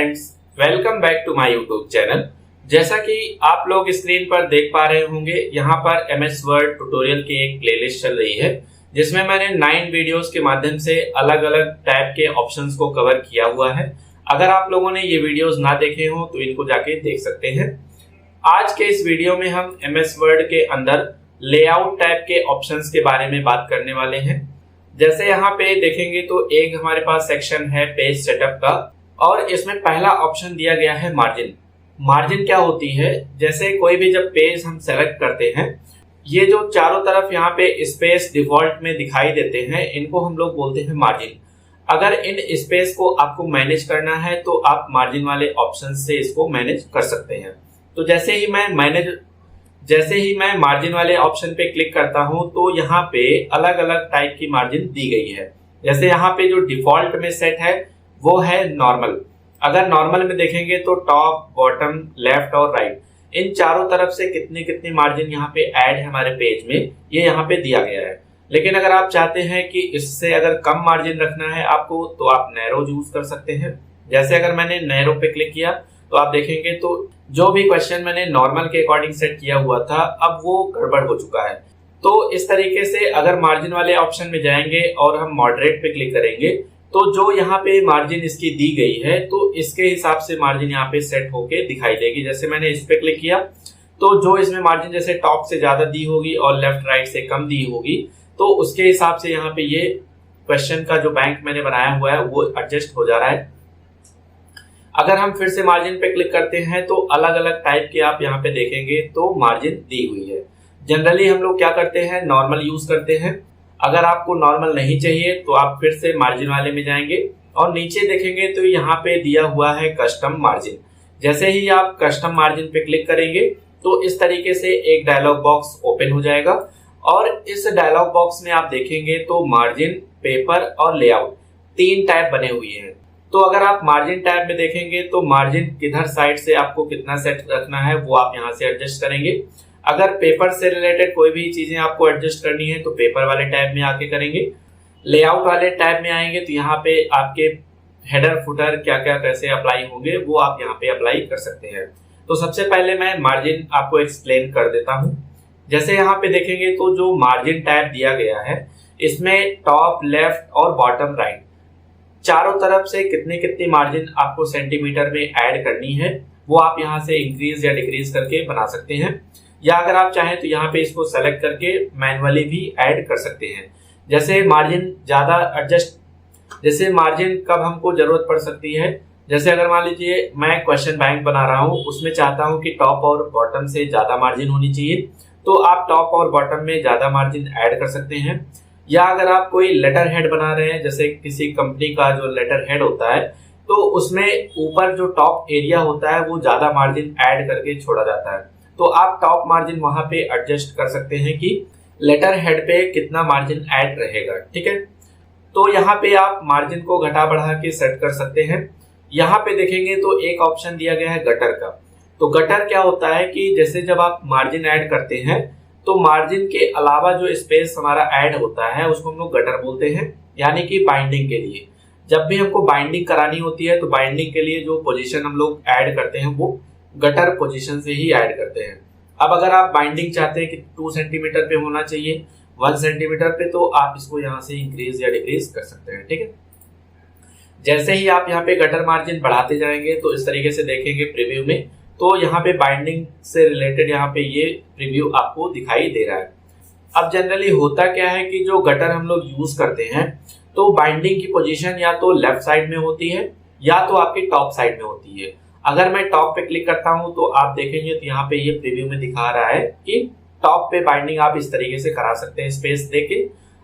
Friends, welcome back to my YouTube channel. जैसा कि आप लोग स्क्रीन पर देख पा रहे होंगे, यहाँ पर एमएस वर्ड ट्यूटोरियल की एक प्लेलिस्ट चल रही है जिसमें मैंने 9 वीडियोस के माध्यम से अलग अलग टाइप के ऑप्शंस को कवर किया हुआ है। अगर आप लोगों ने ये वीडियोस ना देखे हो तो इनको जाके देख सकते हैं। आज के इस वीडियो में हम एमएस वर्ड के अंदर लेआउट टाइप के ऑप्शंस के बारे में बात करने वाले हैं। जैसे यहाँ पे देखेंगे तो एक हमारे पास सेक्शन है पेज सेटअप का, और इसमें पहला ऑप्शन दिया गया है मार्जिन। मार्जिन क्या होती है? जैसे कोई भी जब पेज हम सेलेक्ट करते हैं, ये जो चारों तरफ यहाँ पे स्पेस डिफॉल्ट में दिखाई देते हैं, इनको हम लोग बोलते हैं मार्जिन। अगर इन स्पेस को आपको मैनेज करना है तो आप मार्जिन वाले ऑप्शन से इसको मैनेज कर सकते हैं। तो जैसे ही मैं मार्जिन वाले ऑप्शन पे क्लिक करता हूं तो यहाँ पे अलग अलग टाइप की मार्जिन दी गई है। जैसे यहाँ पे जो डिफॉल्ट में सेट है वो है नॉर्मल। अगर नॉर्मल में देखेंगे तो टॉप, बॉटम, लेफ्ट और राइट, इन चारों तरफ से कितनी कितनी मार्जिन यहाँ पे ऐड है हमारे पेज में, ये यहाँ पे दिया गया है। लेकिन अगर आप चाहते हैं कि इससे अगर कम मार्जिन रखना है आपको, तो आप नैरो यूज कर सकते हैं। जैसे अगर मैंने नैरो पे क्लिक किया तो आप देखेंगे तो जो भी क्वेश्चन मैंने नॉर्मल के अकॉर्डिंग सेट किया हुआ था, अब वो गड़बड़ हो चुका है। तो इस तरीके से अगर मार्जिन वाले ऑप्शन में जाएंगे और हम मॉडरेट पे क्लिक करेंगे तो जो यहाँ पे मार्जिन इसकी दी गई है तो इसके हिसाब से मार्जिन यहाँ पे सेट होके दिखाई देगी। जैसे मैंने इस पे क्लिक किया तो जो इसमें मार्जिन जैसे टॉप से ज्यादा दी होगी और लेफ्ट राइट से कम दी होगी, तो उसके हिसाब से यहाँ पे ये क्वेश्चन का जो बैंक मैंने बनाया हुआ है वो एडजस्ट हो जा रहा है। अगर हम फिर से मार्जिन पे क्लिक करते हैं तो अलग अलग टाइप के आप यहाँ पे देखेंगे तो मार्जिन दी हुई है। जनरली हम लोग क्या करते हैं, नॉर्मल यूज करते हैं। अगर आपको नॉर्मल नहीं चाहिए तो आप फिर से मार्जिन वाले में जाएंगे और नीचे देखेंगे तो यहाँ पे दिया हुआ है कस्टम मार्जिन। जैसे ही आप कस्टम मार्जिन पे क्लिक करेंगे तो इस तरीके से एक डायलॉग बॉक्स ओपन हो जाएगा, और इस डायलॉग बॉक्स में आप देखेंगे तो मार्जिन, पेपर और लेआउट 3 टैब बने हुए हैं। तो अगर आप मार्जिन टैब में देखेंगे तो मार्जिन किधर साइड से आपको कितना सेट रखना है वो आप यहाँ से एडजस्ट करेंगे। अगर पेपर से रिलेटेड कोई भी चीजें आपको एडजस्ट करनी है तो पेपर वाले टैब में आके करेंगे। लेआउट वाले टैब में आएंगे तो यहाँ पे आपके हेडर, फुटर क्या क्या कैसे अप्लाई होंगे वो आप यहाँ पे अप्लाई कर सकते हैं। तो सबसे पहले मैं मार्जिन आपको एक्सप्लेन कर देता हूँ। जैसे यहाँ पे देखेंगे तो जो मार्जिन टैब दिया गया है, इसमें टॉप, लेफ्ट और बॉटम, राइट चारों तरफ से कितनी कितनी मार्जिन आपको सेंटीमीटर में ऐड करनी है वो आप यहाँ से इंक्रीज या डिक्रीज करके बना सकते हैं, या अगर आप चाहें तो यहाँ पे इसको सेलेक्ट करके मैनुअली भी ऐड कर सकते हैं। जैसे मार्जिन ज्यादा एडजस्ट, जैसे मार्जिन कब हमको जरूरत पड़ सकती है, जैसे अगर मान लीजिए मैं क्वेश्चन बैंक बना रहा हूँ, उसमें चाहता हूँ कि टॉप और बॉटम से ज्यादा मार्जिन होनी चाहिए, तो आप टॉप और बॉटम में ज्यादा मार्जिन ऐड कर सकते हैं। या अगर आप कोई लेटर हेड बना रहे हैं, जैसे किसी कंपनी का जो लेटर हेड होता है, तो उसमें ऊपर जो टॉप एरिया होता है वो ज्यादा मार्जिन ऐड करके छोड़ा जाता है, तो आप टॉप मार्जिन वहां पे एडजस्ट कर सकते हैं कि लेटर हेड पे कितना मार्जिन ऐड रहेगा। ठीक है, तो यहाँ पे आप मार्जिन को घटा बढ़ा के सेट कर सकते हैं। यहाँ पे देखेंगे तो एक ऑप्शन दिया गया है गटर का। तो गटर क्या होता है कि जैसे जब आप मार्जिन ऐड करते हैं तो मार्जिन के अलावा जो स्पेस हमारा ऐड होता है उसको हम लोग गटर बोलते हैं, यानी कि बाइंडिंग के लिए। जब भी हमको बाइंडिंग करानी होती है तो बाइंडिंग के लिए जो पोजीशन हम लोग ऐड करते हैं वो गटर पोजीशन से ही ऐड करते हैं। अब अगर आप बाइंडिंग चाहते हैं कि 2 सेंटीमीटर पे होना चाहिए, 1 सेंटीमीटर पे, तो आप इसको यहाँ से इंक्रीज या डिक्रीज कर सकते हैं। ठीक है, जैसे ही आप यहाँ पे गटर मार्जिन बढ़ाते जाएंगे तो इस तरीके से देखेंगे प्रीव्यू में, तो यहाँ पे बाइंडिंग से रिलेटेड यहाँ पे ये प्रीव्यू आपको दिखाई दे रहा है। अब जनरली होता क्या है कि जो गटर हम लोग यूज करते हैं तो बाइंडिंग की पोजीशन या तो लेफ्ट साइड में होती है या तो आपकी टॉप साइड में होती है। अगर मैं टॉप पे क्लिक करता हूं तो आप देखेंगे तो यहाँ पे ये प्रीव्यू में दिखा रहा है कि टॉप पे बाइंडिंग आप इस तरीके से करा सकते हैं स्पेस देके,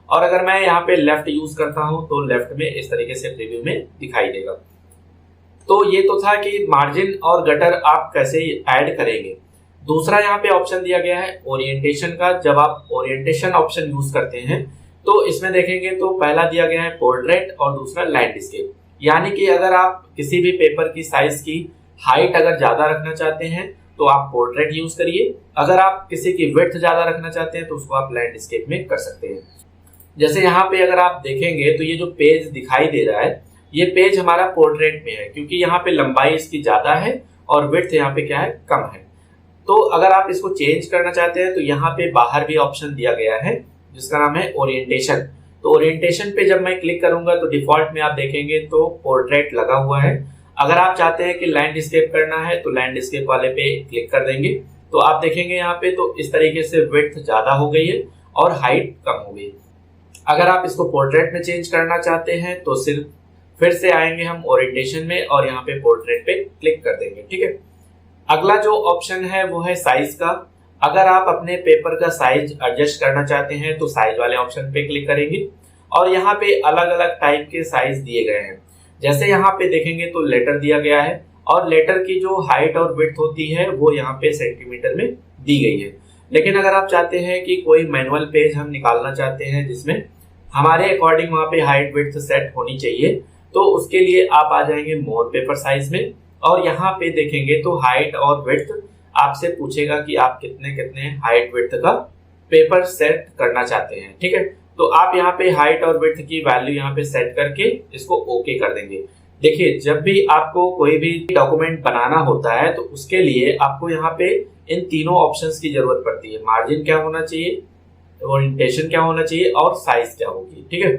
और अगर मैं यहाँ पे लेफ्ट यूज करता हूं तो लेफ्ट में इस तरीके से प्रीव्यू में दिखाई देगा। तो ये तो था कि मार्जिन और गटर आप कैसे ऐड करेंगे। दूसरा यहाँ पे ऑप्शन दिया गया है ओरिएंटेशन का। जब आप ओरिएंटेशन ऑप्शन यूज करते हैं तो इसमें देखेंगे तो पहला दिया गया है पोर्ट्रेट और दूसरा लैंडस्केप, यानी कि अगर आप किसी भी पेपर की साइज की हाइट अगर ज्यादा रखना चाहते हैं तो आप पोर्ट्रेट यूज करिए, अगर आप किसी की विड्थ ज्यादा रखना चाहते हैं तो उसको आप लैंडस्केप में कर सकते हैं। जैसे यहाँ पे अगर आप देखेंगे तो ये जो पेज दिखाई दे रहा है ये पेज हमारा पोर्ट्रेट में है क्योंकि यहाँ पे लंबाई इसकी ज्यादा है और विड्थ यहाँ पे क्या है, कम है। तो अगर आप इसको चेंज करना चाहते हैं तो यहाँ पे बाहर भी ऑप्शन दिया गया है जिसका नाम है ओरिएंटेशन। तो ओरिएंटेशन पे जब मैं क्लिक करूंगा तो डिफॉल्ट में आप देखेंगे तो पोर्ट्रेट लगा हुआ है। अगर आप चाहते हैं कि लैंडस्केप करना है तो लैंडस्केप वाले पे क्लिक कर देंगे तो आप देखेंगे यहाँ पे तो इस तरीके से विड्थ ज्यादा हो गई है और हाइट कम हो गई। अगर आप इसको पोर्ट्रेट में चेंज करना चाहते हैं तो सिर्फ फिर से आएंगे हम ओरिएंटेशन में और यहाँ पे पोर्ट्रेट पे क्लिक कर देंगे। ठीक है, अगला जो ऑप्शन है वो है साइज का। अगर आप अपने पेपर का साइज एडजस्ट करना चाहते हैं तो साइज वाले ऑप्शन पे क्लिक करेंगे और यहाँ पे अलग अलग टाइप के साइज दिए गए हैं। जैसे यहाँ पे देखेंगे तो लेटर दिया गया है और लेटर की जो हाइट और विड्थ होती है वो यहाँ पे सेंटीमीटर में दी गई है। लेकिन अगर आप चाहते हैं कि कोई मैनुअल पेज हम निकालना चाहते हैं जिसमें हमारे अकॉर्डिंग वहाँ पे हाइट विड्थ सेट होनी चाहिए तो उसके लिए आप आ जाएंगे मोर पेपर साइज में और यहाँ पे देखेंगे तो हाइट और विड्थ आपसे पूछेगा कि आप कितने कितने हाइट विड्थ का पेपर सेट करना चाहते हैं। ठीक है, तो आप यहाँ पे हाइट और विड्थ की वैल्यू यहाँ पे सेट करके इसको ओके कर देंगे। देखिए, जब भी आपको कोई भी डॉक्यूमेंट बनाना होता है तो उसके लिए आपको यहाँ पे इन तीनों ऑप्शंस की जरूरत पड़ती है। मार्जिन क्या होना चाहिए, ओरिएंटेशन क्या होना चाहिए और साइज क्या होगी। ठीक है,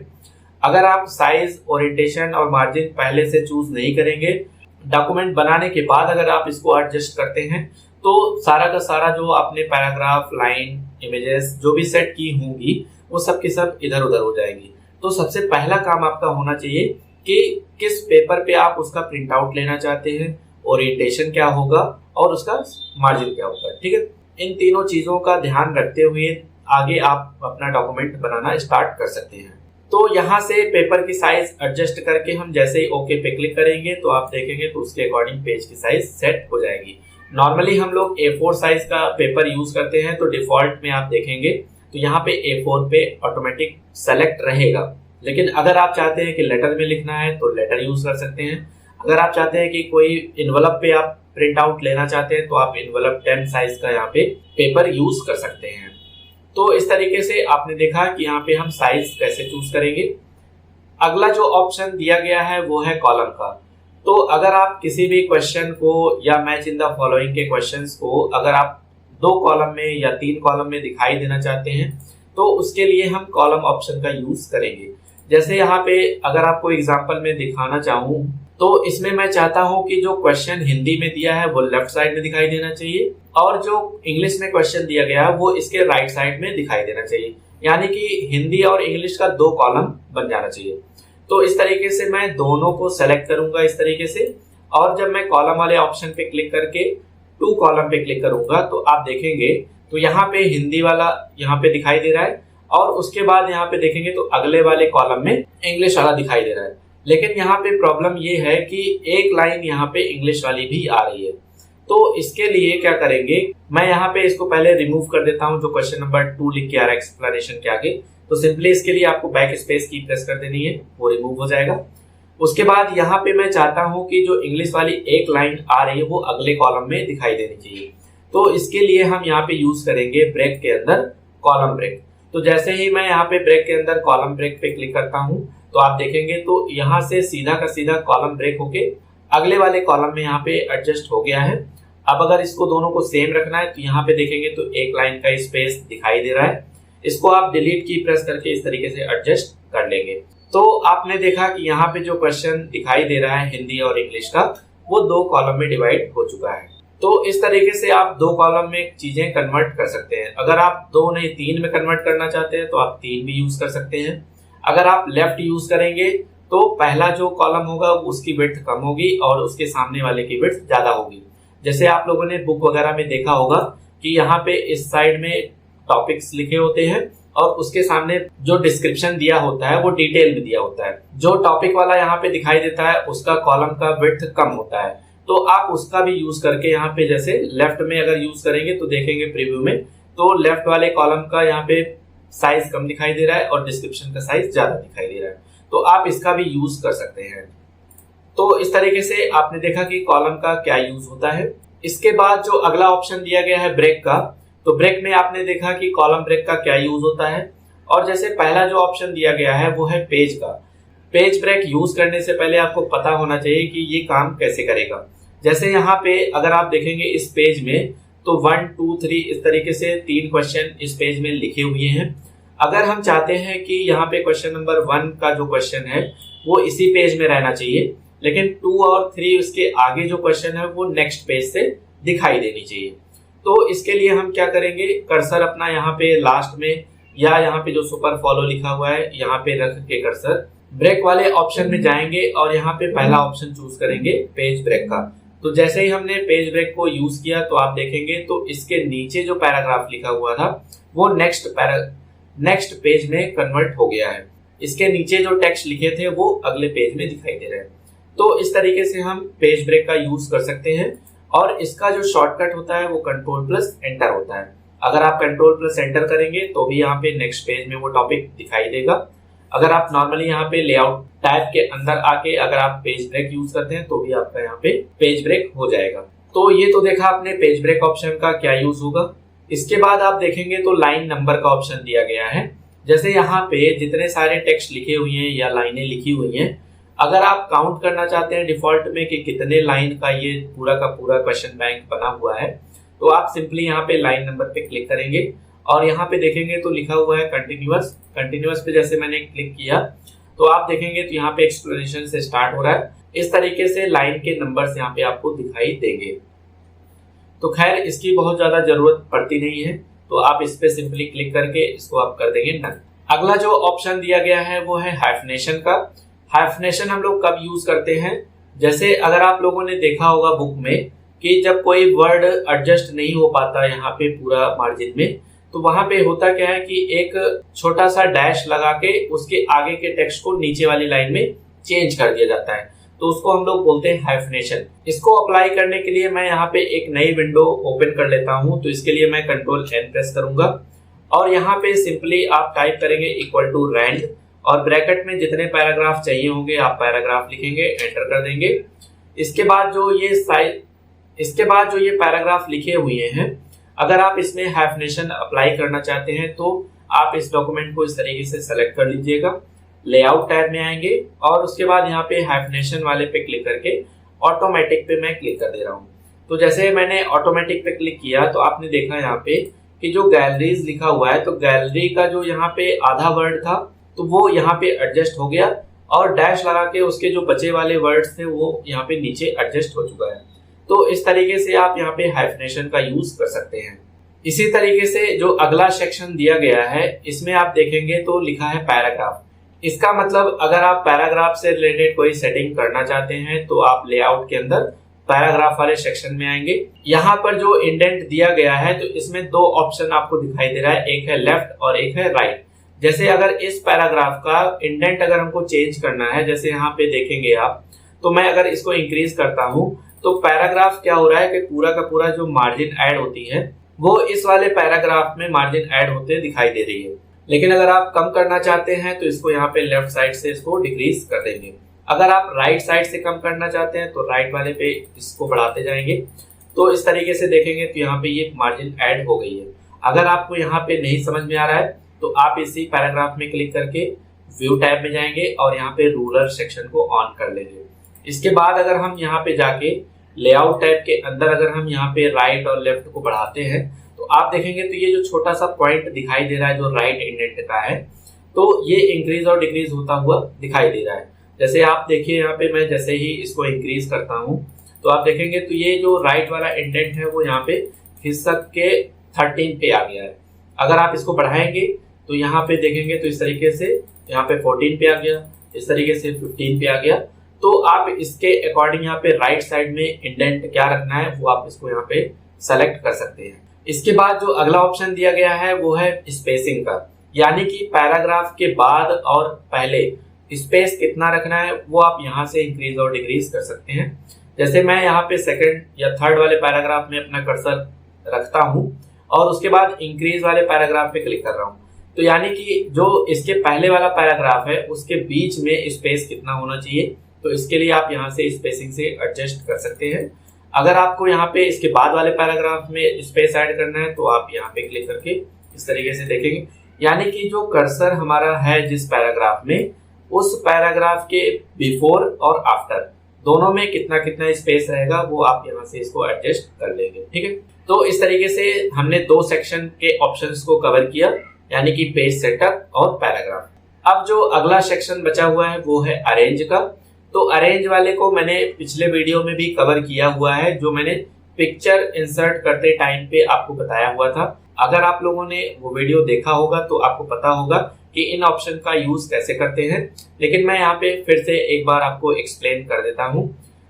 अगर आप साइज, ओरिएंटेशन और मार्जिन पहले से चूज नहीं करेंगे, डॉक्यूमेंट बनाने के बाद अगर आप इसको एडजस्ट करते हैं तो सारा का सारा जो आपने पैराग्राफ, लाइन, इमेजेस जो भी सेट की होंगी वो सब की सब इधर उधर हो जाएंगी। तो सबसे पहला काम आपका होना चाहिए कि किस पेपर पे आप उसका प्रिंट आउट लेना चाहते हैं, ओरिएंटेशन क्या होगा और उसका मार्जिन क्या होगा। ठीक है, इन तीनों चीजों का ध्यान रखते हुए आगे आप अपना डॉक्यूमेंट बनाना स्टार्ट कर सकते हैं। तो यहाँ से पेपर की साइज एडजस्ट करके हम जैसे ही ओके पे क्लिक करेंगे तो आप देखेंगे तो उसके अकॉर्डिंग पेज की साइज सेट हो जाएगी। नॉर्मली हम लोग A4 साइज का पेपर यूज करते हैं तो डिफॉल्ट में आप देखेंगे तो यहाँ पे A4 पे ऑटोमेटिक सेलेक्ट रहेगा। लेकिन अगर आप चाहते हैं कि लेटर में लिखना है तो लेटर यूज कर सकते हैं। अगर आप चाहते हैं कि कोई इन्वेलप पे आप प्रिंट आउट लेना चाहते हैं तो आप इन्वेलप 10 साइज का यहाँ पे पेपर यूज कर सकते हैं। तो इस तरीके से आपने देखा कि यहाँ पे हम साइज कैसे चूज करेंगे। अगला जो ऑप्शन दिया गया है वो है कॉलम का। तो अगर आप किसी भी क्वेश्चन को या मैच इन द फॉलोइंग के क्वेश्चंस को अगर आप 2 कॉलम में या 3 कॉलम में दिखाई देना चाहते हैं तो उसके लिए हम कॉलम ऑप्शन का यूज करेंगे। जैसे यहाँ पे अगर आपको एग्जांपल में दिखाना चाहूँ तो इसमें मैं चाहता हूँ कि जो क्वेश्चन हिंदी में दिया है वो लेफ्ट साइड में दिखाई देना चाहिए और जो इंग्लिश में क्वेश्चन दिया गया है वो इसके राइट साइड में दिखाई देना चाहिए। यानी कि हिंदी और इंग्लिश का 2 कॉलम बन जाना चाहिए। तो इस तरीके से मैं दोनों को सेलेक्ट करूंगा इस तरीके से और जब मैं कॉलम वाले ऑप्शन पे क्लिक करके 2 कॉलम पे क्लिक करूंगा तो आप देखेंगे तो यहाँ पे हिंदी वाला यहाँ पे दिखाई दे रहा है और उसके बाद यहाँ पे देखेंगे तो अगले वाले कॉलम में इंग्लिश वाला दिखाई दे रहा है। लेकिन यहाँ पे प्रॉब्लम ये है कि एक लाइन यहाँ पे इंग्लिश वाली भी आ रही है। तो इसके लिए क्या करेंगे, मैं यहाँ पे इसको पहले रिमूव कर देता हूँ जो क्वेश्चन नंबर 2 लिख के आ रहा है एक्सप्लेनेशन के आगे। तो सिंपली इसके लिए आपको बैक स्पेस की प्रेस कर देनी है, वो रिमूव हो जाएगा। उसके बाद यहाँ पे मैं चाहता हूँ कि जो इंग्लिश वाली एक लाइन आ रही है वो अगले कॉलम में दिखाई देनी चाहिए। तो इसके लिए हम यहाँ पे यूज करेंगे ब्रेक के अंदर कॉलम ब्रेक। तो जैसे ही मैं यहाँ पे ब्रेक के अंदर कॉलम ब्रेक पे क्लिक करता हूँ तो आप देखेंगे तो यहाँ से सीधा का सीधा कॉलम ब्रेक होके अगले वाले कॉलम में यहाँ पे एडजस्ट हो गया है। अब अगर इसको दोनों को सेम रखना है तो यहाँ पे देखेंगे तो एक लाइन का स्पेस दिखाई दे रहा है। इसको आप डिलीट की प्रेस करके इस तरीके से एडजस्ट कर लेंगे। तो आपने देखा कि यहाँ पे जो क्वेश्चन दिखाई दे रहा है हिंदी और इंग्लिश का वो 2 कॉलम में डिवाइड हो चुका है। तो इस तरीके से आप 2 कॉलम में चीजें कन्वर्ट कर सकते हैं। अगर आप 2 नहीं 3 में कन्वर्ट करना चाहते हैं तो आप 3 भी यूज कर सकते हैं। अगर आप लेफ्ट यूज करेंगे तो पहला जो कॉलम होगा उसकी विड्थ कम होगी और उसके सामने वाले की विड्थ ज्यादा होगी। जैसे आप लोगों ने बुक वगैरह में देखा होगा कि यहाँ पे इस साइड में टॉपिक्स लिखे होते हैं और उसके सामने जो डिस्क्रिप्शन दिया होता है वो डिटेल में दिया होता है। जो टॉपिक वाला यहाँ पे दिखाई देता है उसका कॉलम का विड्थ कम होता है। तो आप उसका भी यूज करके यहाँ पे जैसे लेफ्ट में अगर यूज करेंगे तो देखेंगे प्रीव्यू में तो लेफ्ट वाले कॉलम का यहाँ पे साइज कम दिखाई दे रहा है और डिस्क्रिप्शन का साइज ज्यादा दिखाई दे रहा है। तो आप इसका भी यूज कर सकते हैं। तो इस तरीके से आपने देखा कि कॉलम का क्या यूज होता है। इसके बाद जो अगला ऑप्शन दिया गया है ब्रेक का, तो ब्रेक में आपने देखा कि कॉलम ब्रेक का क्या यूज होता है। और जैसे पहला जो ऑप्शन दिया गया है वो है पेज का। पेज ब्रेक यूज करने से पहले आपको पता होना चाहिए कि ये काम कैसे करेगा। जैसे यहाँ पे अगर आप देखेंगे इस पेज में, तो 1, 2, 3 इस तरीके से 3 क्वेश्चन इस पेज में लिखे हुए हैं। अगर हम चाहते हैं कि यहाँ पे क्वेश्चन नंबर 1 का जो क्वेश्चन है वो इसी पेज में रहना चाहिए, लेकिन 2 और 3 उसके आगे जो क्वेश्चन है वो नेक्स्ट पेज से दिखाई देनी चाहिए। तो इसके लिए हम क्या करेंगे, कर्सर अपना यहाँ पे लास्ट में या यहाँ पे जो सुपर फॉलो लिखा हुआ है यहाँ पे रख के कर्सर ब्रेक वाले ऑप्शन में जाएंगे और यहाँ पे पहला ऑप्शन चूज करेंगे पेज ब्रेक का। तो जैसे ही हमने पेज ब्रेक को यूज किया तो आप देखेंगे तो इसके नीचे जो पैराग्राफ लिखा हुआ था वो नेक्स्ट पेज में कन्वर्ट हो गया है। इसके नीचे जो टेक्स्ट लिखे थे वो अगले पेज में दिखाई दे रहे हैं। तो इस तरीके से हम पेज ब्रेक का यूज कर सकते हैं और इसका जो शॉर्टकट होता है वो कंट्रोल+एंटर होता है। अगर आप कंट्रोल+एंटर करेंगे तो भी यहाँ पे नेक्स्ट पेज में वो टॉपिक दिखाई देगा। अगर आप नॉर्मली यहाँ पे लेआउट टैब के अंदर आके अगर आप पेज ब्रेक यूज करते हैं तो भी आपका यहाँ पे पेज ब्रेक हो जाएगा। तो ये तो देखा आपने पेज ब्रेक ऑप्शन का क्या यूज होगा। इसके बाद आप देखेंगे तो लाइन नंबर का ऑप्शन दिया गया है। जैसे यहाँ पे जितने सारे टेक्स्ट लिखे हुए हैं या लाइनें लिखी हुई हैं, अगर आप काउंट करना चाहते हैं डिफॉल्ट में कि कितने लाइन का ये पूरा का पूरा क्वेश्चन बैंक बना हुआ है, तो आप सिंपली यहाँ पे लाइन नंबर पे क्लिक करेंगे और यहाँ पे देखेंगे तो लिखा हुआ है कंटिन्यूअस पे जैसे मैंने क्लिक किया तो आप देखेंगे तो यहाँ पे एक्सप्लेनेशन से स्टार्ट हो रहा है। इस तरीके से लाइन के नंबर्स यहाँ पे आपको दिखाई देंगे। तो खैर इसकी बहुत ज्यादा जरूरत पड़ती नहीं है, तो आप इस पे सिंपली क्लिक करके इसको आप कर देंगे डन। अगला जो ऑप्शन दिया गया है वो है हाइफनेशन का। हाइफनेशन हम लोग कब यूज करते हैं, जैसे अगर आप लोगों ने देखा होगा बुक में कि जब कोई वर्ड एडजस्ट नहीं हो पाता यहाँ पे पूरा मार्जिन में, तो वहां पे होता क्या है कि एक छोटा सा डैश लगा के उसके आगे के टेक्स्ट को नीचे वाली लाइन में चेंज कर दिया जाता है, तो उसको हम लोग बोलते हैं हाइफनेशन। इसको अप्लाई करने के लिए मैं यहाँ पे एक नई विंडो ओपन कर लेता हूँ। तो इसके लिए मैं कंट्रोल+N प्रेस करूंगा और यहाँ पे सिंपली आप टाइप करेंगे =rand और ब्रैकेट में जितने पैराग्राफ चाहिए होंगे आप पैराग्राफ लिखेंगे, एंटर कर देंगे। इसके बाद जो ये पैराग्राफ लिखे हुए हैं, अगर आप इसमें हाइफनेशन अप्लाई करना चाहते हैं तो आप इस डॉक्यूमेंट को इस तरीके से सेलेक्ट कर लीजिएगा, लेआउट टैब में आएंगे और उसके बाद यहाँ पे हाइफनेशन वाले पे क्लिक करके ऑटोमेटिक पे मैं क्लिक कर दे रहा हूँ। तो जैसे मैंने ऑटोमेटिक पे क्लिक किया तो आपने देखा यहाँ पे कि जो गैलरीज लिखा हुआ है, तो गैलरी का जो यहाँ पे आधा वर्ड था तो वो यहाँ पे एडजस्ट हो गया और डैश लगा के उसके जो बचे वाले वर्ड्स थे वो यहाँ पे नीचे एडजस्ट हो चुका है। तो इस तरीके से आप यहाँ पे हाइफनेशन का यूज कर सकते हैं। इसी तरीके से जो अगला सेक्शन दिया गया है इसमें आप देखेंगे तो लिखा है पैराग्राफ। इसका मतलब अगर आप पैराग्राफ से रिलेटेड कोई सेटिंग करना चाहते हैं तो आप लेआउट के अंदर पैराग्राफ वाले सेक्शन में आएंगे। यहाँ पर जो इंडेंट दिया गया है तो इसमें 2 ऑप्शन आपको दिखाई दे रहा है, एक है लेफ्ट और एक है राइट। जैसे अगर इस पैराग्राफ का इंडेंट अगर हमको चेंज करना है, जैसे यहाँ पे देखेंगे आप, तो मैं अगर इसको इंक्रीज करता हूँ तो पैराग्राफ क्या हो रहा है कि पूरा का पूरा जो मार्जिन ऐड होती है वो इस वाले पैराग्राफ में मार्जिन ऐड होते दिखाई दे रही है। लेकिन अगर आप कम करना चाहते हैं तो इसको यहाँ पे लेफ्ट साइड से इसको डिक्रीज कर देंगे। अगर आप राइट साइड से कम करना चाहते हैं तो राइट वाले पे इसको बढ़ाते जाएंगे। तो इस तरीके से देखेंगे तो यहाँ पे ये मार्जिन ऐड हो गई है। अगर आपको यहाँ पे नहीं समझ में आ रहा है तो आप इसी पैराग्राफ में क्लिक करके व्यू टैब में जाएंगे और यहाँ पे रूलर सेक्शन को ऑन कर लेंगे। इसके बाद अगर हम यहाँ पे जाके लेआउट टैब के अंदर अगर हम यहाँ पे राइट और लेफ्ट को बढ़ाते हैं तो आप देखेंगे तो ये जो छोटा सा पॉइंट दिखाई दे रहा है जो राइट इंडेंट का है, तो ये इंक्रीज और डिक्रीज होता हुआ दिखाई दे रहा है। जैसे आप देखिए यहाँ पे मैं जैसे ही इसको इंक्रीज करता हूँ तो आप देखेंगे तो ये जो राइट वाला इंडेंट है वो यहाँ पे खिसक के 13 पे आ गया है। अगर आप इसको बढ़ाएंगे तो यहाँ पे देखेंगे तो इस तरीके से यहाँ पे 14 पे आ गया, इस तरीके से 15 पे आ गया। तो आप इसके अकॉर्डिंग यहाँ पे राइट साइड में इंडेंट क्या रखना है वो आप इसको यहाँ पे सेलेक्ट कर सकते हैं। इसके बाद जो अगला ऑप्शन दिया गया है वो है स्पेसिंग का, यानी कि पैराग्राफ के बाद और पहले स्पेस कितना रखना है वो आप यहाँ से इंक्रीज और डिक्रीज कर सकते हैं। जैसे मैं यहाँ पे सेकंड या थर्ड वाले पैराग्राफ में अपना कर्सर रखता हूँ और उसके बाद इंक्रीज वाले पैराग्राफ पे क्लिक कर रहा हूँ, तो यानी कि जो इसके पहले वाला पैराग्राफ है उसके बीच में स्पेस कितना होना चाहिए, तो इसके लिए आप यहाँ से स्पेसिंग से एडजस्ट कर सकते हैं। अगर आपको यहाँ पे इसके बाद वाले पैराग्राफ में स्पेस ऐड करना है तो आप यहाँ पे क्लिक करके इस तरीके से देखेंगे, यानी कि जो कर्सर हमारा है जिस पैराग्राफ में उस पैराग्राफ के बिफोर और आफ्टर दोनों में कितना कितना स्पेस रहेगा वो आप यहाँ से इसको एडजस्ट कर लेंगे। ठीक है, तो इस तरीके से हमने 2 सेक्शन के ऑप्शंस को कवर किया, यानी कि पेज सेटअप और पैराग्राफ। अब जो अगला सेक्शन बचा हुआ है वो है अरेंज का। तो अरेंज वाले को मैंने पिछले वीडियो में भी कवर किया हुआ है, जो मैंने पिक्चर इंसर्ट करते टाइम पे आपको बताया हुआ था। अगर आप लोगों ने वो वीडियो देखा होगा तो आपको पता होगा कि इन ऑप्शन का यूज कैसे करते हैं, लेकिन मैं यहाँ पे फिर से एक बार आपको एक्सप्लेन कर देता हूँ।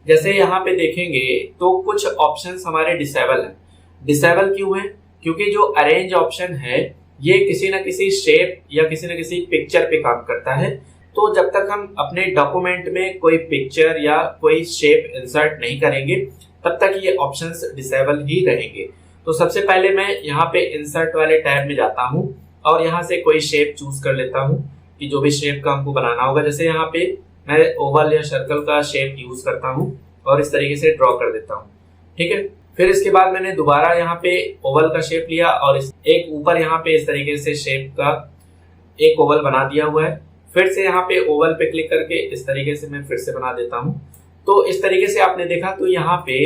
जैसे यहाँ पे देखेंगे तो कुछ ऑप्शंस हमारे डिसेबल हैं। डिसेबल क्यों है? क्योंकि जो अरेंज ऑप्शन है ये किसी न किसी शेप या किसी न किसी पिक्चर पे काम करता है। तो जब तक हम अपने डॉक्यूमेंट में कोई पिक्चर या कोई शेप इंसर्ट नहीं करेंगे तब तक ये ऑप्शंस डिसेबल ही रहेंगे। तो सबसे पहले मैं यहाँ पे इंसर्ट वाले टैब में जाता हूँ और यहाँ से कोई शेप चूज कर लेता हूँ कि जो भी शेप का हमको बनाना होगा। जैसे यहाँ पे मैं ओवल या सर्कल का शेप यूज करता हूँ और इस तरीके से ड्रॉ कर देता हूँ। ठीक है, फिर इसके बाद मैंने दोबारा यहाँ पे ओवल का शेप लिया और एक ऊपर यहाँ पे इस तरीके से शेप का एक ओवल बना दिया हुआ है। फिर से यहाँ पे ओवल पे क्लिक करके इस तरीके से मैं फिर से बना देता हूँ। तो इस तरीके से आपने देखा तो यहाँ पे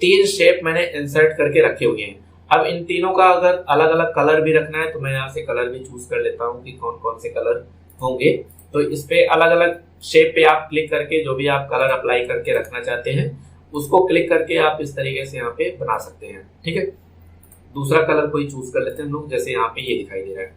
3 शेप मैंने इंसर्ट करके रखे हुए हैं। अब इन तीनों का अगर अलग अलग कलर भी रखना है तो मैं यहाँ से कलर भी चूज कर लेता हूँ कि कौन कौन से कलर होंगे। तो इस पे अलग अलग शेप पे आप क्लिक करके जो भी आप कलर अप्लाई करके रखना चाहते हैं उसको क्लिक करके आप इस तरीके से यहाँ पे बना सकते हैं। ठीक है, दूसरा कलर कोई चूज कर लेते हैं हम लोग, जैसे यहाँ पे ये दिखाई दे रहा है।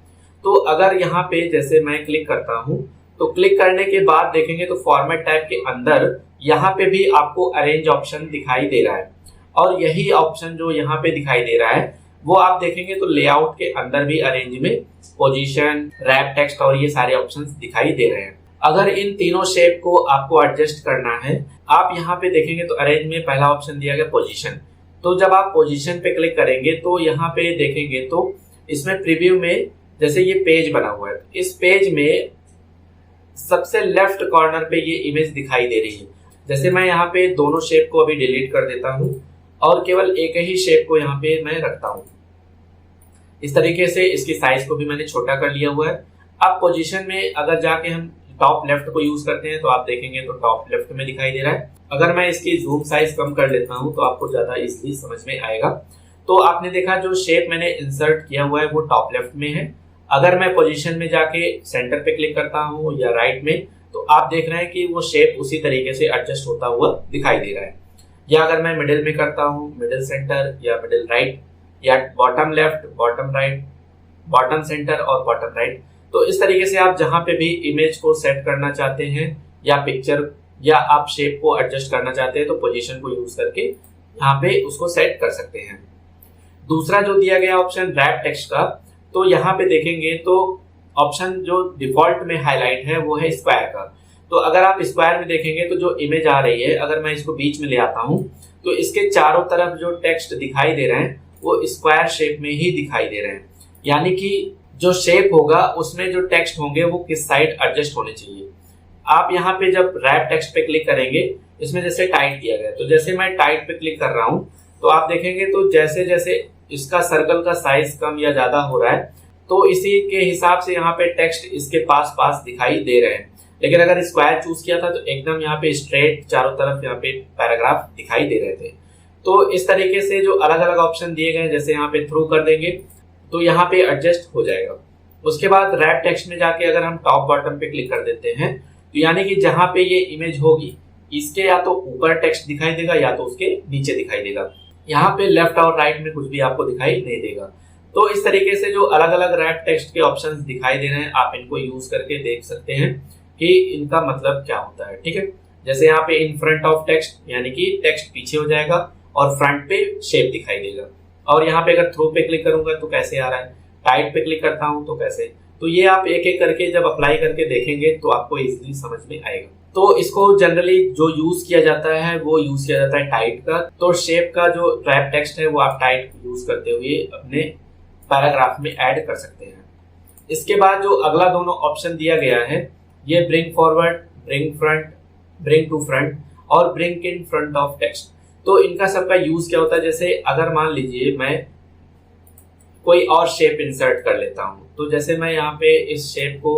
तो अगर यहाँ पे जैसे मैं क्लिक करता हूँ तो क्लिक करने के बाद देखेंगे तो फॉर्मेट टाइप के अंदर यहाँ पे भी आपको अरेंज ऑप्शन दिखाई दे रहा है और यही ऑप्शन जो यहाँ पे दिखाई दे रहा है वो आप देखेंगे तो लेआउट के अंदर भी अरेंज में पोजीशन, रैप टेक्स्ट और ये सारे ऑप्शंस दिखाई दे रहे हैं। अगर इन तीनों शेप को आपको एडजस्ट करना है, आप यहाँ पे देखेंगे तो अरेंज में पहला ऑप्शन दिया गया पोजीशन। तो जब आप पोजीशन पे क्लिक करेंगे तो यहाँ पे देखेंगे तो इसमें प्रीव्यू में जैसे ये पेज बना हुआ है, इस पेज में सबसे लेफ्ट कॉर्नर पे ये इमेज दिखाई दे रही है। जैसे मैं यहाँ पे दोनों शेप को अभी डिलीट कर देता हूँ और केवल एक ही शेप को यहाँ पे मैं रखता हूँ। इस तरीके से इसकी साइज को भी मैंने छोटा कर लिया हुआ है। अब पोजीशन में अगर जाके हम टॉप लेफ्ट को यूज करते हैं तो आप देखेंगे तो टॉप लेफ्ट में दिखाई दे रहा है। अगर मैं इसकी जूम साइज कम कर लेता हूँ तो आपको ज्यादा इजीली समझ में आएगा। तो आपने देखा जो शेप मैंने इंसर्ट किया हुआ है वो टॉप लेफ्ट में है। अगर मैं पोजीशन में जाके सेंटर पे क्लिक करता हूँ या राइट में तो आप देख रहे हैं कि वो शेप उसी तरीके से एडजस्ट होता हुआ दिखाई दे रहा है। या अगर मैं मिडिल में करता हूँ, मिडिल सेंटर या मिडिल राइट या bottom left, bottom right, bottom centre और बॉटम राइट, तो इस तरीके से आप जहां पे भी इमेज को सेट करना चाहते हैं या पिक्चर या आप शेप को एडजस्ट करना चाहते हैं तो पोजीशन को यूज करके यहाँ पे उसको सेट कर सकते हैं। दूसरा जो दिया गया ऑप्शन रैप टेक्स्ट का, तो यहाँ पे देखेंगे तो ऑप्शन जो डिफॉल्ट में हाईलाइट है वो है स्क्वायर का। तो अगर आप स्क्वायर में देखेंगे तो जो इमेज आ रही है, अगर मैं इसको बीच में ले आता हूँ तो इसके चारों तरफ जो टेक्स्ट दिखाई दे रहे हैं वो स्क्वायर शेप में ही दिखाई दे रहे हैं। यानी कि जो शेप होगा उसमें जो टेक्स्ट होंगे वो किस साइड एडजस्ट होने चाहिए। आप यहाँ पे जब रैप टेक्स्ट पे क्लिक करेंगे, इसमें जैसे टाइट दिया गया, तो जैसे मैं टाइट पे क्लिक कर रहा हूँ तो आप देखेंगे तो जैसे जैसे इसका सर्कल का साइज कम या ज्यादा हो रहा है तो इसी के हिसाब से यहाँ पे टेक्स्ट इसके पास पास दिखाई दे रहे हैं। लेकिन अगर स्क्वायर चूज किया था तो एकदम यहाँ पे स्ट्रेट चारों तरफ यहाँ पे पैराग्राफ दिखाई दे रहे थे। तो इस तरीके से जो अलग अलग ऑप्शन दिए गए, जैसे यहाँ पे थ्रू कर देंगे तो यहाँ पे एडजस्ट हो जाएगा। उसके बाद रैप टेक्स्ट में जाके अगर हम टॉप बॉटम पे क्लिक कर देते हैं तो यानी कि जहां पे ये इमेज होगी इसके या तो ऊपर टेक्स्ट दिखाई देगा या तो उसके नीचे दिखाई देगा। यहाँ पे लेफ्ट और राइट में कुछ भी आपको दिखाई नहीं देगा। तो इस तरीके से जो अलग अलग रैप टेक्स्ट के ऑप्शंस दिखाई दे रहे हैं आप इनको यूज करके देख सकते हैं कि इनका मतलब क्या होता है। ठीक है, जैसे यहाँ पे इन फ्रंट ऑफ टेक्स्ट यानी कि टेक्स्ट पीछे हो जाएगा और फ्रंट पे शेप दिखाई देगा। और यहाँ पे अगर थ्रू पे क्लिक करूंगा तो कैसे आ रहा है, टाइट पे क्लिक करता हूँ तो कैसे। तो ये आप एक एक करके जब अप्लाई करके देखेंगे तो आपको इजीली समझ में आएगा। तो इसको जनरली जो यूज किया जाता है वो यूज किया जाता है टाइट का। तो शेप का जो रैप टेक्स्ट है वो आप टाइट यूज करते हुए अपने पैराग्राफ में ऐड कर सकते हैं। इसके बाद जो अगला दोनों ऑप्शन दिया गया है ये bring forward, bring front, bring to front और bring in front of text. तो इनका सबका यूज क्या होता है, जैसे अगर मान लीजिए मैं कोई और शेप इंसर्ट कर लेता हूं तो जैसे मैं यहाँ पे इस शेप को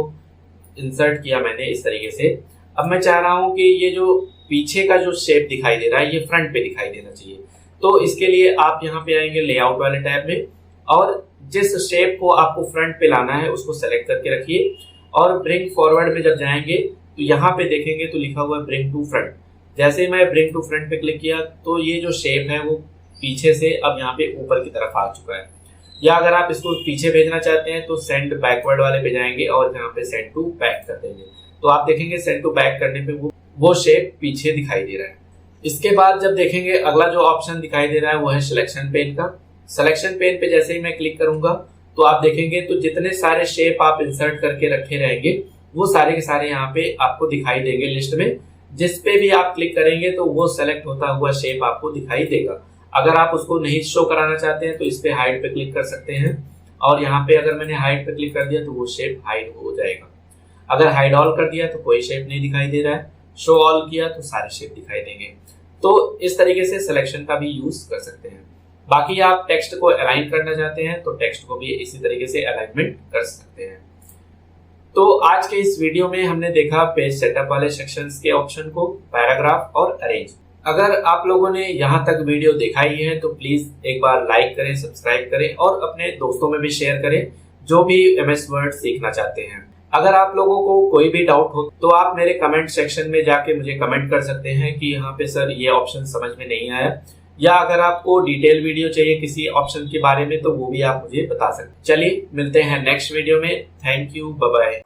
इंसर्ट किया मैंने इस तरीके से। अब मैं चाह रहा हूँ कि ये जो पीछे का जो शेप दिखाई दे रहा है ये फ्रंट पे दिखाई देना चाहिए। तो इसके लिए आप यहाँ पे आएंगे लेआउट वाले टैब में और जिस शेप को आपको फ्रंट पे लाना है उसको सेलेक्ट करके रखिए और ब्रिंग फॉरवर्ड में जब जाएंगे तो यहाँ पे देखेंगे तो लिखा हुआ है ब्रिंग टू फ्रंट। जैसे ही मैं ब्रिंग टू फ्रंट पे क्लिक किया तो ये जो शेप है वो पीछे से अब यहाँ पे ऊपर की तरफ आ चुका है। या अगर आप इसको पीछे भेजना चाहते हैं तो सेंड बैकवर्ड वाले पे जाएंगे और यहाँ पे सेंड टू बैक कर देंगे तो आप देखेंगे सेंड टू बैक करने पे वो शेप पीछे दिखाई दे रहा है। इसके बाद जब देखेंगे अगला जो ऑप्शन दिखाई दे रहा है वो है सिलेक्शन पेन का। सिलेक्शन पेन पे जैसे ही मैं क्लिक करूंगा तो आप देखेंगे तो जितने सारे शेप आप इंसर्ट करके रखे रहेंगे वो सारे के सारे यहाँ पे आपको दिखाई देंगे लिस्ट में। जिस पे भी आप क्लिक करेंगे तो वो सेलेक्ट होता हुआ शेप आपको दिखाई देगा। अगर आप उसको नहीं शो कराना चाहते हैं तो इस पे हाइड पे क्लिक कर सकते हैं और यहाँ पे अगर मैंने हाइड पे क्लिक कर दिया तो वो शेप हाइड हो जाएगा। अगर हाइड ऑल कर दिया तो कोई शेप नहीं दिखाई दे रहा है, शो ऑल किया तो सारे शेप दिखाई देंगे। तो इस तरीके से सिलेक्शन का भी यूज कर सकते हैं। बाकी आप टेक्स्ट को अलाइन करना चाहते हैं तो टेक्स्ट को भी इसी तरीके से अलाइनमेंट कर सकते हैं। तो आज के इस वीडियो में हमने देखा पेज सेटअप वाले सेक्शंस के ऑप्शन को, पैराग्राफ और अरेंज। अगर आप लोगों ने यहाँ तक वीडियो देखा ही है तो प्लीज एक बार लाइक करें, सब्सक्राइब करें और अपने दोस्तों में भी शेयर करें जो भी एमएस वर्ड सीखना चाहते हैं। अगर आप लोगों को कोई भी डाउट हो तो आप मेरे कमेंट सेक्शन में जाके मुझे कमेंट कर सकते हैं कि यहाँ पे सर ये ऑप्शन समझ में नहीं आया, या अगर आपको डिटेल वीडियो चाहिए किसी ऑप्शन के बारे में तो वो भी आप मुझे बता सकते हैं। चलिए मिलते हैं नेक्स्ट वीडियो में। Thank you, bye bye.